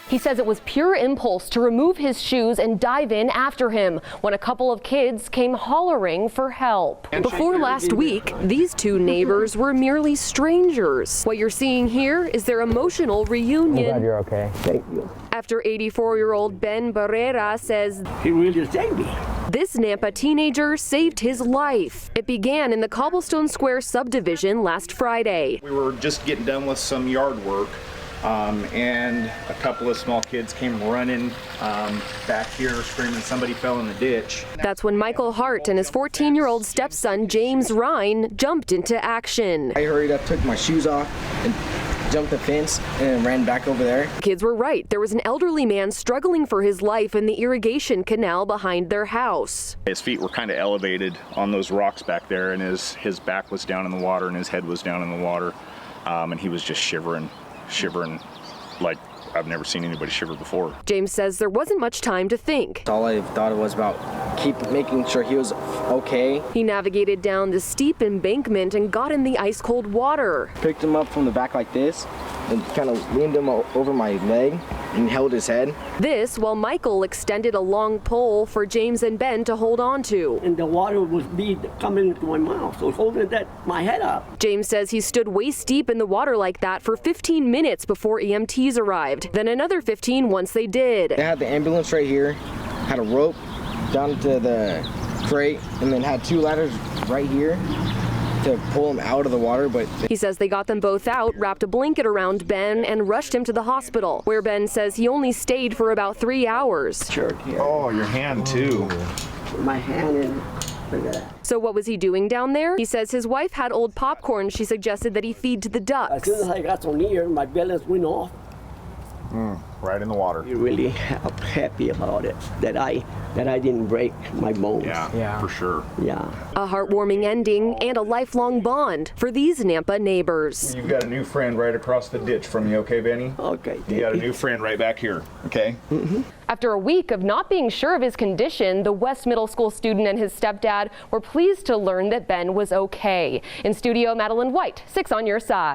He says it was pure impulse to remove his shoes and dive in after him when a couple of kids came hollering for help. Before last week, these two neighbors were merely strangers. What you're seeing here is their emotional reunion. I'm glad you're okay. Thank you. After 84-year-old Ben Barrera says He really saved me. this Nampa teenager saved his life. It began in the Cobblestone Square subdivision last Friday. We were just getting done with some yard work, and a couple of small kids came running back here screaming somebody fell in the ditch. That's when Michael Hart and his 14-year-old stepson James Ryan jumped into action. I hurried up, took my shoes off, and jumped the fence and ran back over there. Kids were right. There was an elderly man struggling for his life in the irrigation canal behind their house. His feet were kind of elevated on those rocks back there, and his back was down in the water and his head was down in the water, and he was just shivering like I've never seen anybody shiver before. James says there wasn't much time to think. All I thought was about making sure he was okay. He navigated down the steep embankment and got in the ice-cold water. Picked him up from the back like this and kind of leaned him over my leg and held his head. This while Michael extended a long pole for James and Ben to hold on to. And the water was coming into my mouth, so I was holding my head up. James says he stood waist deep in the water like that for 15 minutes before EMTs arrived. Then another 15 once they did. They had the ambulance right here, had a rope down to the crate, and then had two ladders right here to pull him out of the water. But he says they got them both out, wrapped a blanket around Ben, and rushed him to the hospital, where Ben says he only stayed for about 3 hours. Sure, yeah. Oh, your hand too. My hand in. Look at that. So what was he doing down there? He says his wife had old popcorn she suggested that he feed to the As ducks. soon as I got so near, my balance went off. Right in the water. You're really happy about it, that I didn't break my bones. Yeah, for sure. Yeah. A heartwarming ending and a lifelong bond for these Nampa neighbors. You've got a new friend right across the ditch from you, okay, Benny? Okay. You got a new friend right back here, okay? After a week of not being sure of his condition, the West Middle School student and his stepdad were pleased to learn that Ben was okay. In studio, Madeline White, 6 on your side.